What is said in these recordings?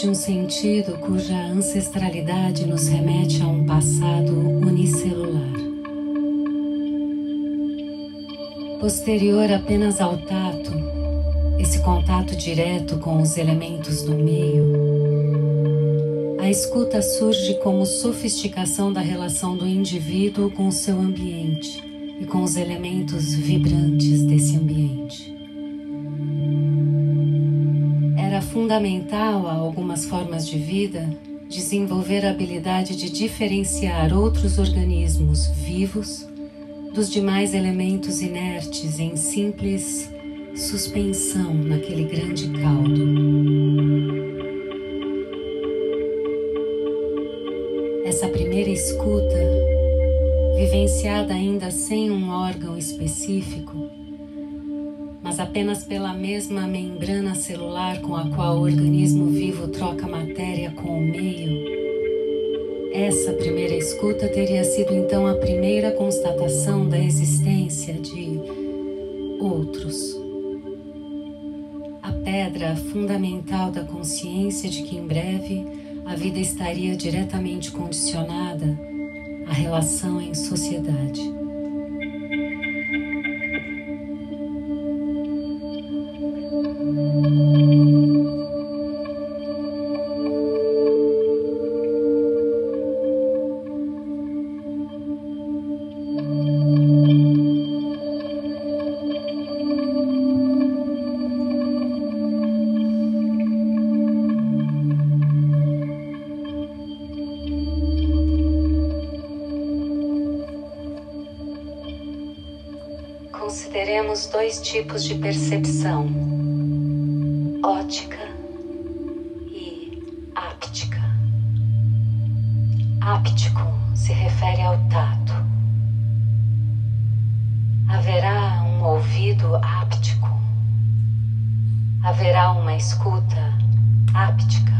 de um sentido cuja ancestralidade nos remete a um passado unicelular. Posterior apenas ao tato, esse contato direto com os elementos do meio, a escuta surge como sofisticação da relação do indivíduo com o seu ambiente e com os elementos vibrantes desse ambiente. Era fundamental a algumas formas de vida desenvolver a habilidade de diferenciar outros organismos vivos dos demais elementos inertes em simples suspensão naquele grande caldo. Essa primeira escuta, vivenciada ainda sem um órgão específico, mas apenas pela mesma membrana celular com a qual o organismo vivo troca matéria com o meio, essa primeira escuta teria sido então a primeira constatação da existência de outros. A pedra fundamental da consciência de que em breve a vida estaria diretamente condicionada à relação em sociedade. Consideremos dois tipos de percepção, óptica e áptica. Áptico se refere ao tato. Haverá um ouvido áptico. Haverá uma escuta áptica.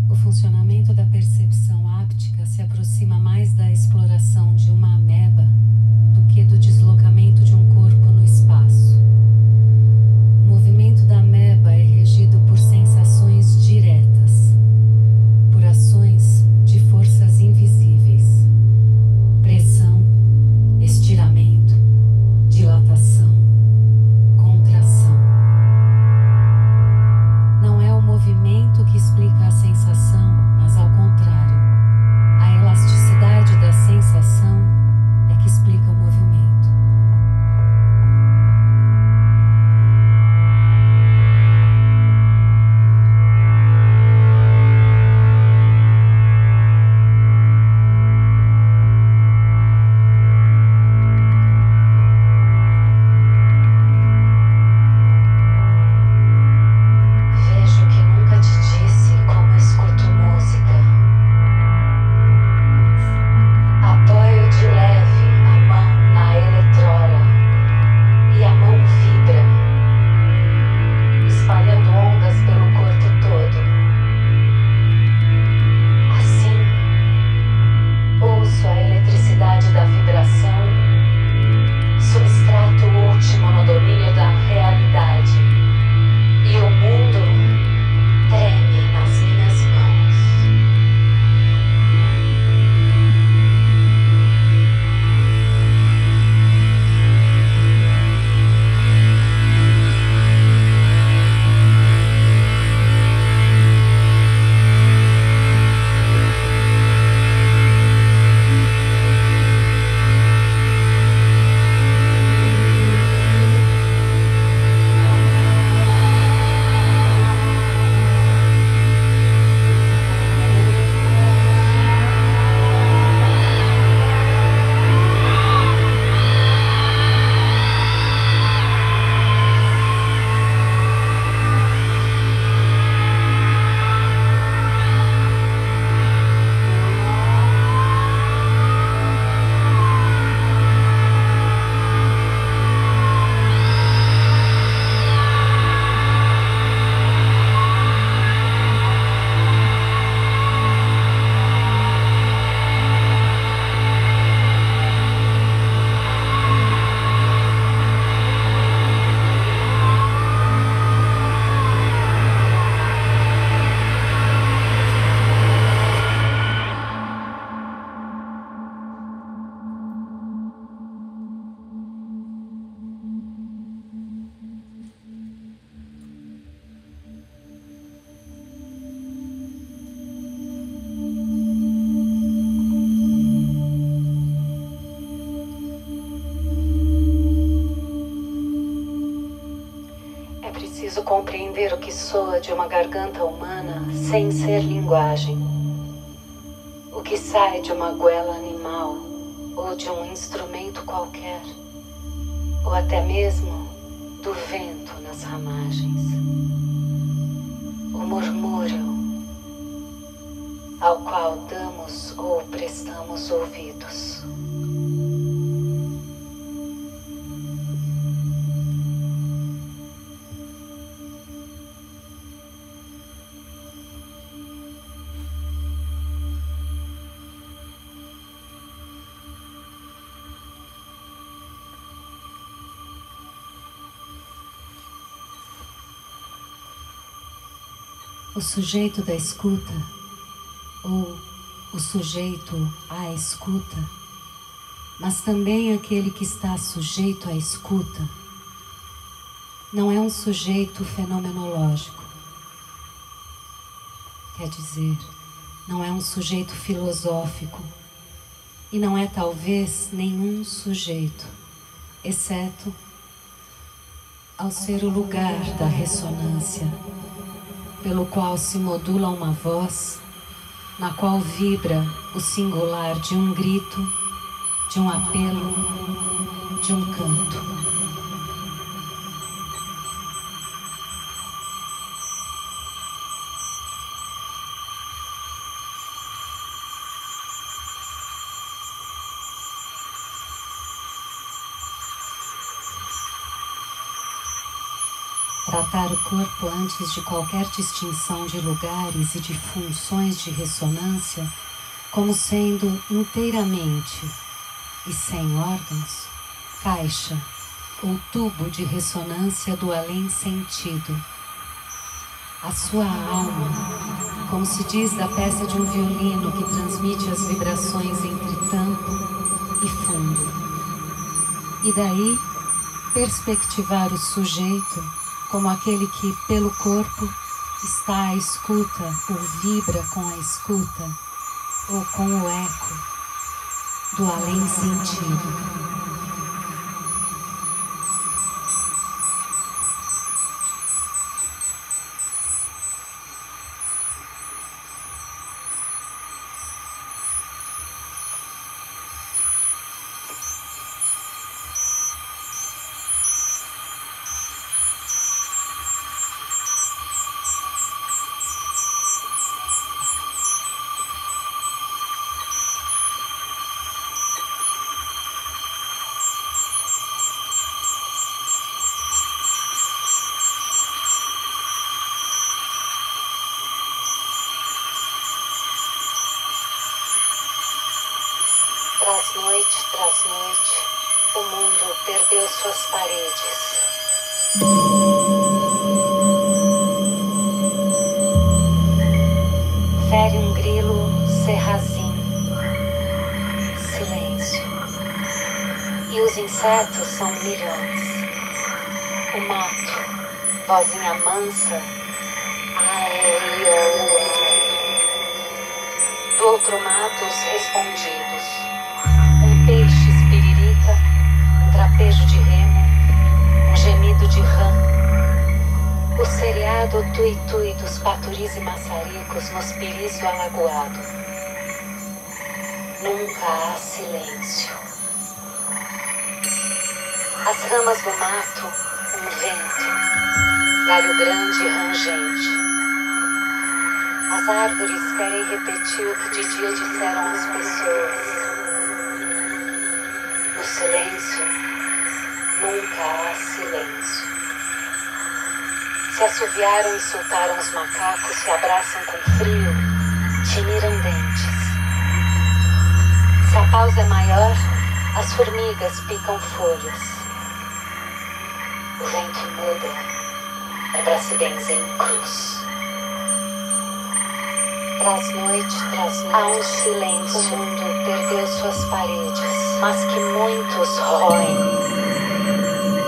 O funcionamento da percepção áptica se aproxima mais da exploração de uma ameba do que do deslocamento de um corpo no espaço. O movimento da ameba é regido por sensações diretas, por ações de forças invisíveis, pressão, estiramento, dilatação, contração. Não é o movimento que explica a sensação, mas ao contrário, a elasticidade da sensação é que explica o movimento. que soa de uma garganta humana sem ser linguagem. O que sai de uma goela animal ou de um instrumento qualquer, ou até mesmo do vento nas ramagens. O murmúrio ao qual damos ou prestamos ouvidos. O sujeito da escuta, ou o sujeito à escuta, mas também aquele que está sujeito à escuta, não é um sujeito fenomenológico. Quer dizer, não é um sujeito filosófico e não é talvez nenhum sujeito, exceto ao ser o lugar da ressonância, pelo qual se modula uma voz, na qual vibra o singular de um grito, de um apelo, de um canto. Tratar o corpo antes de qualquer distinção de lugares e de funções de ressonância como sendo inteiramente e sem órgãos, caixa ou tubo de ressonância do além-sentido. A sua alma, como se diz da peça de um violino que transmite as vibrações entre tampo e fundo. E daí, perspectivar o sujeito como aquele que, pelo corpo, está à escuta ou vibra com a escuta ou com o eco do além-sentido. Tras noite, o mundo perdeu suas paredes. Fere um grilo serrazinho, silêncio. E os insetos são milhões. O mato, vozinha mansa, aê, do outro mato os respondidos. Peixe espiririca, um trapejo de remo, um gemido de rã. O seriado tui-tui dos paturis e maçaricos nos piris do alagoado. Nunca há silêncio. As ramas do mato, um vento, galho grande e rangente. As árvores querem repetir o que de dia disseram as pessoas. No silêncio, nunca há silêncio. Se assoviaram e soltaram os macacos, se abraçam com frio, tiniram dentes. Se a pausa é maior, as formigas picam folhas. O vento muda, é pra se benzer em cruz. Tras noite, há um silêncio. O mundo perdeu suas paredes, mas que muitos roem.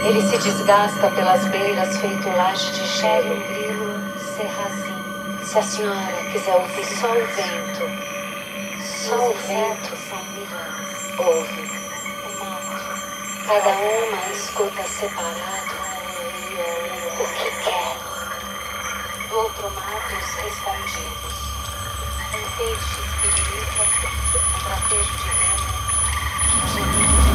Ele se desgasta pelas beiras feito laje de chere, um grilo serrazinho. Se a senhora quiser ouvir só o vento, são milhões. Ouve o mato. Cada uma escuta separado o que quer. Do outro matos escondidos, um peixe piririca, um trapejo de vento, um gemido de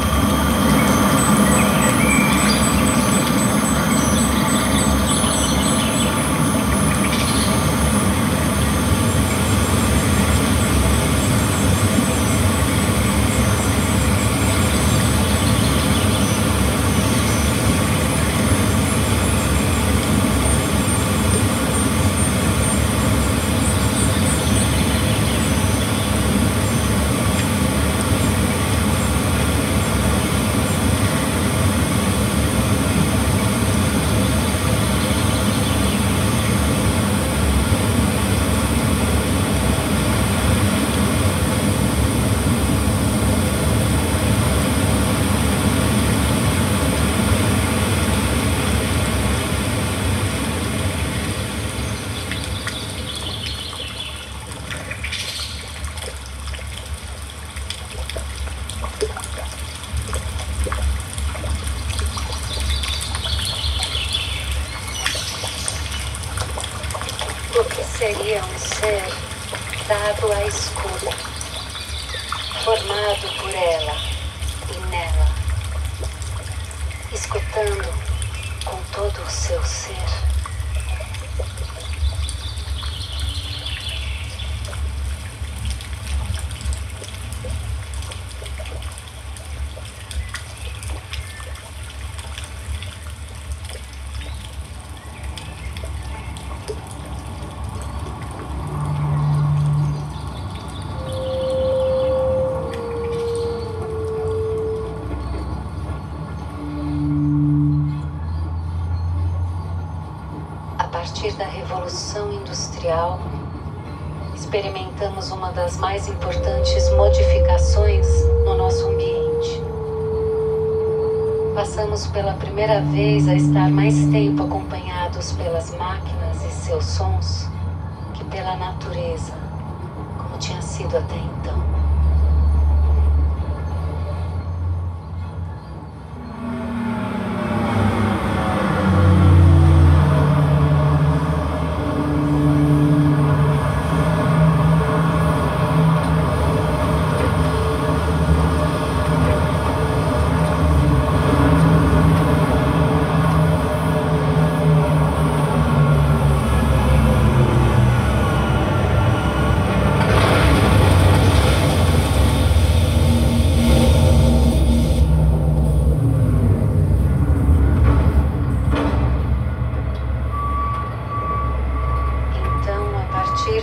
seria um ser dado à escuta, formado por ela e nela, escutando com todo o seu ser. A partir da Revolução Industrial, experimentamos uma das mais importantes modificações no nosso ambiente. Passamos pela primeira vez a estar mais tempo acompanhados pelas máquinas e seus sons que pela natureza, como tinha sido até então.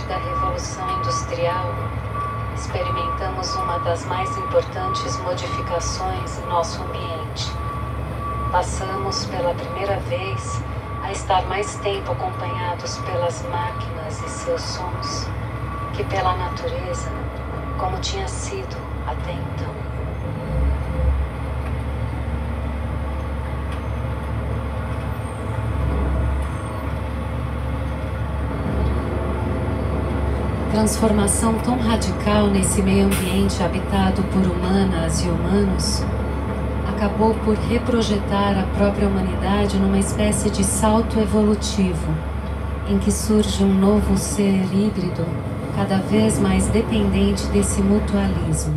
Da Revolução Industrial, experimentamos uma das mais importantes modificações em nosso ambiente. Passamos pela primeira vez a estar mais tempo acompanhados pelas máquinas e seus sons que pela natureza, como tinha sido até então. Transformação tão radical nesse meio ambiente habitado por humanas e humanos acabou por reprojetar a própria humanidade numa espécie de salto evolutivo, em que surge um novo ser híbrido, cada vez mais dependente desse mutualismo.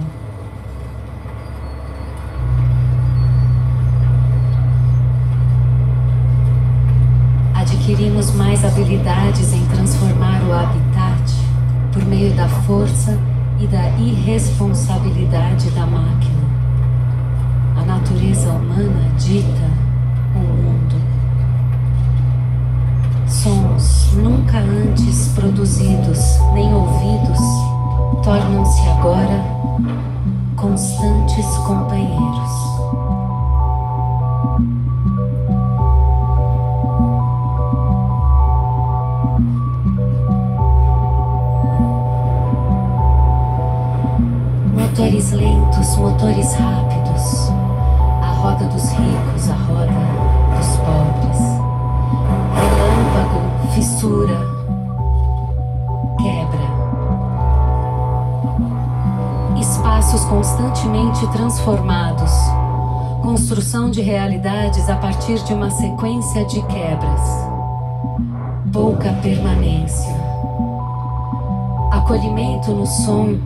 Adquirimos mais habilidades em transformar o habitat por meio da força e da irresponsabilidade da máquina. A natureza humana dita o mundo. Sons nunca antes produzidos nem ouvidos tornam-se agora constantes companheiros. Motores lentos, motores rápidos, a roda dos ricos, a roda dos pobres, relâmpago, fissura, quebra, espaços constantemente transformados, construção de realidades a partir de uma sequência de quebras. pouca permanência. Acolhimento no som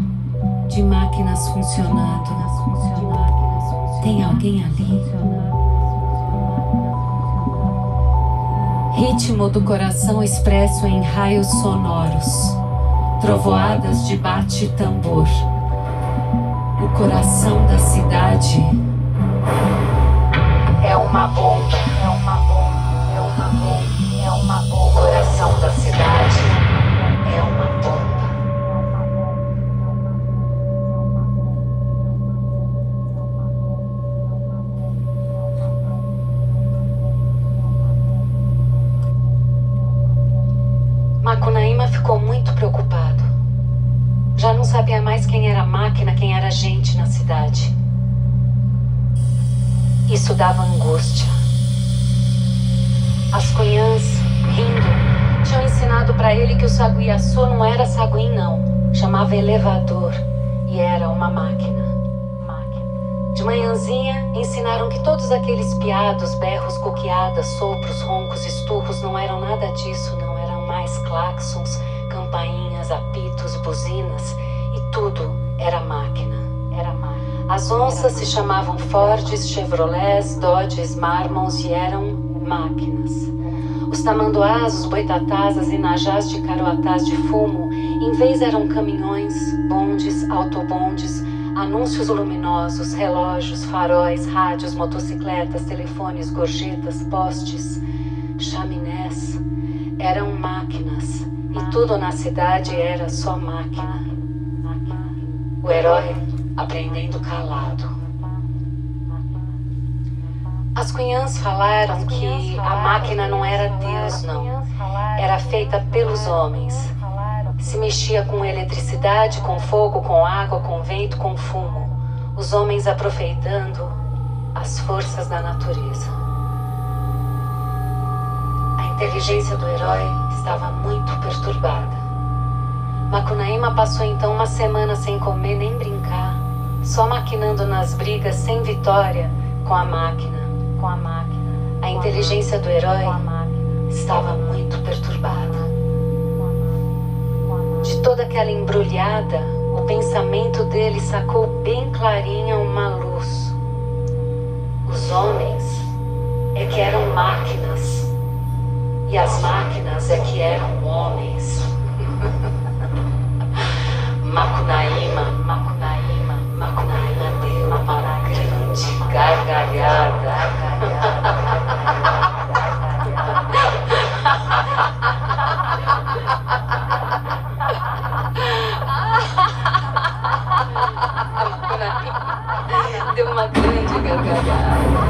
de máquinas funcionando. Tem alguém ali? Ritmo do coração expresso em raios sonoros, trovoadas de bate-tambor. O coração da cidade é uma bomba, é uma bomba, é uma bomba, é uma bomba. O coração da cidade é uma bomba. Macunaíma ficou muito preocupado. Já não sabia mais quem era máquina, quem era gente na cidade. Isso dava angústia. As cunhãs, rindo, tinham ensinado para ele que o saguiaçô não era saguim, não. Chamava elevador e era uma máquina. De manhãzinha, ensinaram que todos aqueles piados, berros, coqueadas, sopros, roncos, esturros não eram nada disso, não eram mais claxons, campainhas, apitos, buzinas, e tudo era máquina. As onças se chamavam Fords, Chevrolets, Dodges, Marmons e eram máquinas. Os tamanduás, os boitatás, as inajás de caroatás de fumo, em vez eram caminhões, bondes, autobondes, anúncios luminosos, relógios, faróis, rádios, motocicletas, telefones, gorjetas, postes, chaminés. Eram máquinas, e tudo na cidade era só máquina. O herói aprendendo calado. As cunhãs falaram que a máquina não era Deus, não. Era feita pelos homens. Se mexia com eletricidade, com fogo, com água, com vento, com fumo. Os homens aproveitando as forças da natureza. A inteligência do herói estava muito perturbada. Macunaíma passou então uma semana sem comer nem brincar, só maquinando nas brigas sem vitória com a máquina. A inteligência do herói estava muito perturbada. De toda aquela embrulhada, o pensamento dele sacou bem clarinha uma luz. Os homens é que eram máquinas, e as máquinas é que eram homens. Macunaíma deu uma grande gargalhada. Deu uma grande gargalhada.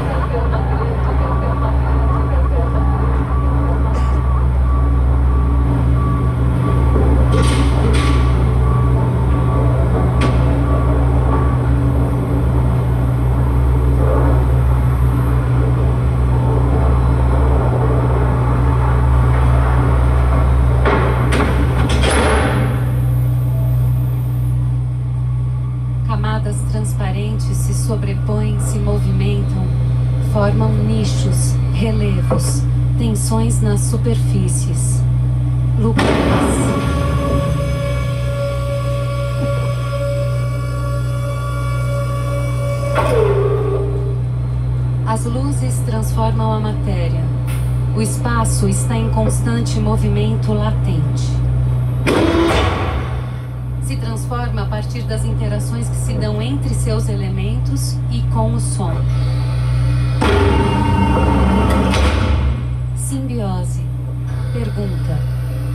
Transparentes se sobrepõem, se movimentam, formam nichos, relevos, tensões nas superfícies, lugares. As luzes transformam a matéria. O espaço está em constante movimento latente. Se transforma a partir das interações que se dão entre seus elementos e com o som. Simbiose. Pergunta: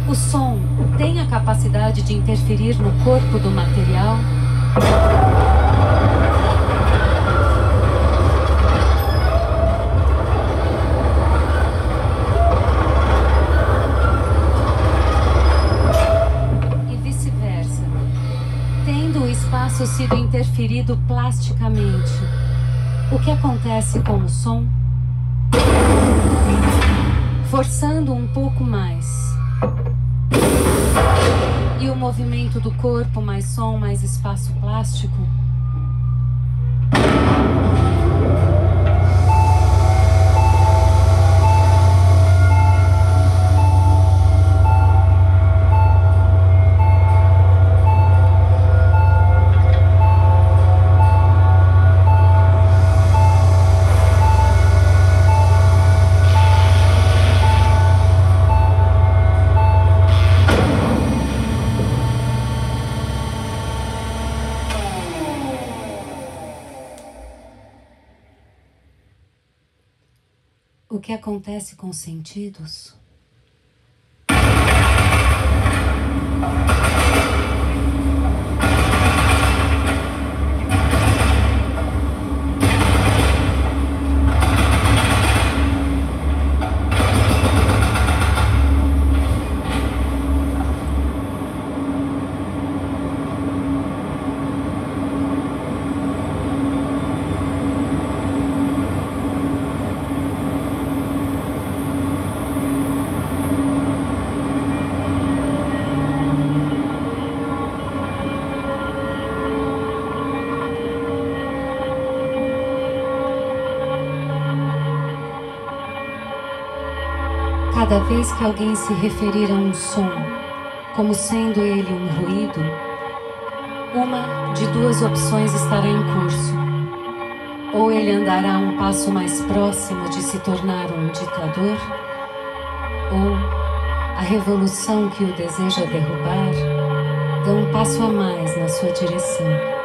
o som tem a capacidade de interferir no corpo do material? Sido interferido plasticamente. O que acontece com o som? Forçando um pouco mais. E o movimento do corpo, mais som, mais espaço plástico? o que acontece com os sentidos? Cada vez que alguém se referir a um som como sendo ele um ruído, uma de duas opções estará em curso. Ou ele andará um passo mais próximo de se tornar um ditador, ou a revolução que o deseja derrubar dá um passo a mais na sua direção.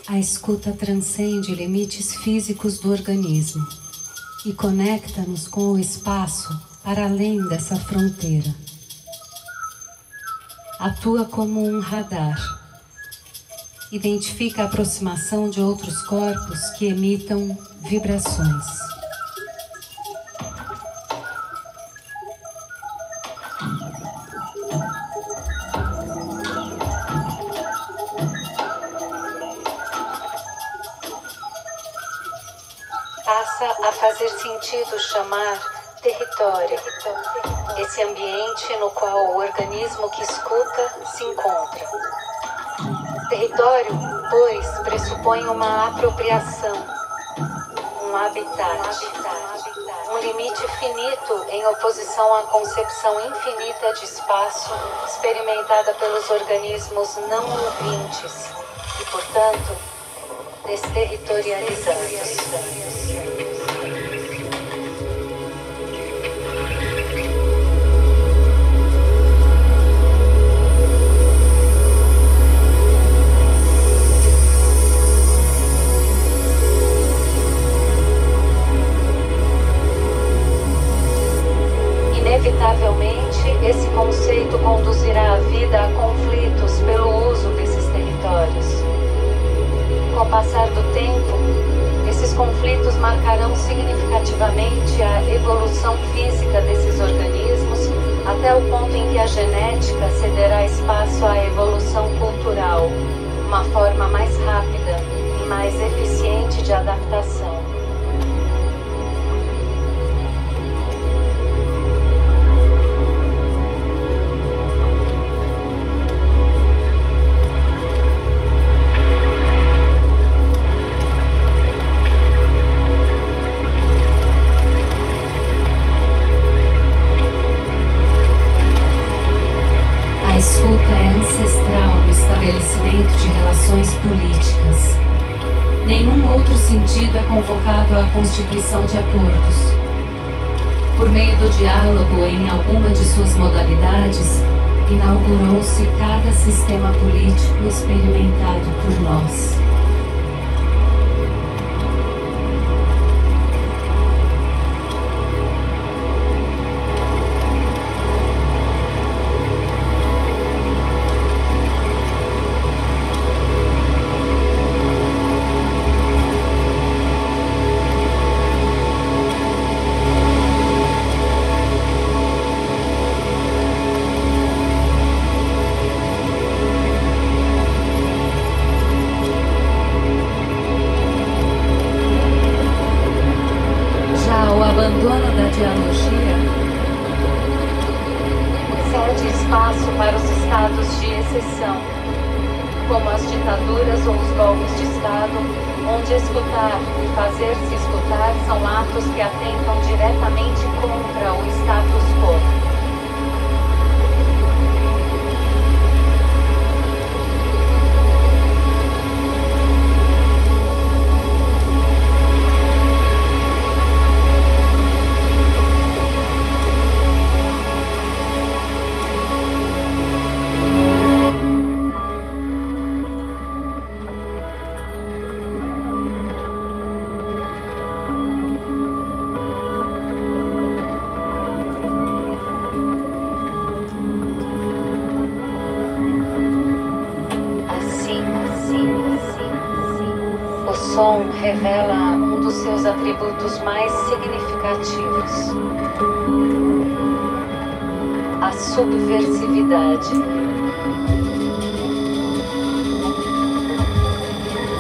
A escuta transcende limites físicos do organismo e conecta-nos com o espaço para além dessa fronteira. Atua como um radar. Identifica a aproximação de outros corpos que emitam vibrações. Passa a fazer sentido chamar território esse ambiente no qual o organismo que escuta se encontra. Território, pois, pressupõe uma apropriação, um habitat, um limite finito em oposição à concepção infinita de espaço experimentada pelos organismos não ouvintes e, portanto, desterritorializados. Inevitavelmente, esse conceito conduzirá a vida a conflitos pelo uso desses territórios. Com o passar do tempo, esses conflitos marcarão significativamente a evolução física desses organismos, até o ponto em que a genética cederá espaço à evolução cultural, uma forma mais rápida e mais eficiente de adaptação. A escuta é ancestral no estabelecimento de relações políticas. Nenhum outro sentido é convocado à constituição de acordos. Por meio do diálogo em alguma de suas modalidades, inaugurou-se cada sistema político experimentado por nós. Abandono da dialogia cede espaço para os estados de exceção, como as ditaduras ou os golpes de Estado, onde escutar e fazer-se escutar são atos que atentam diretamente contra o status quo. revela um dos seus atributos mais significativos: a subversividade.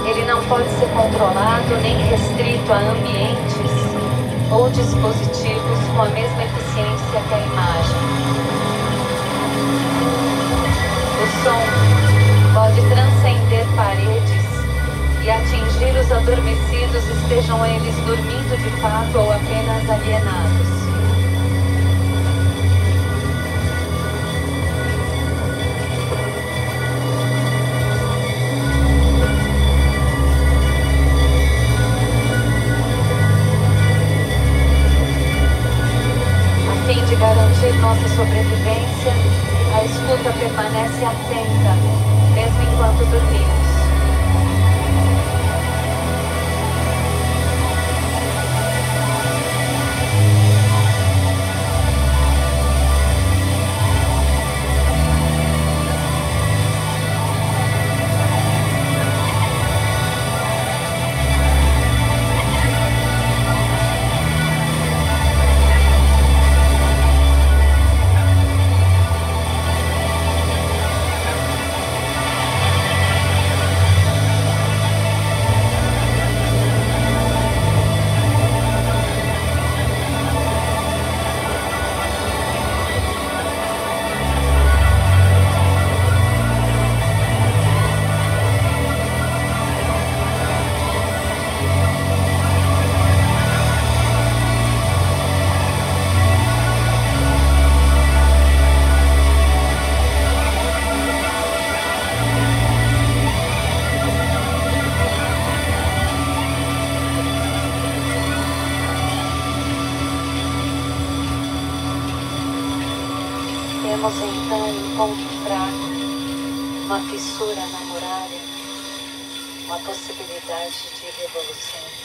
Ele não pode ser controlado nem restrito a ambientes ou dispositivos com a mesma eficiência que a imagem. O som pode transcender paredes e atingir os adormecidos, estejam eles dormindo de fato ou apenas alienados. A fim de garantir nossa sobrevivência, a escuta permanece atenta, mesmo enquanto dormimos. Temos então um ponto fraco, uma fissura na muralha, uma possibilidade de revolução.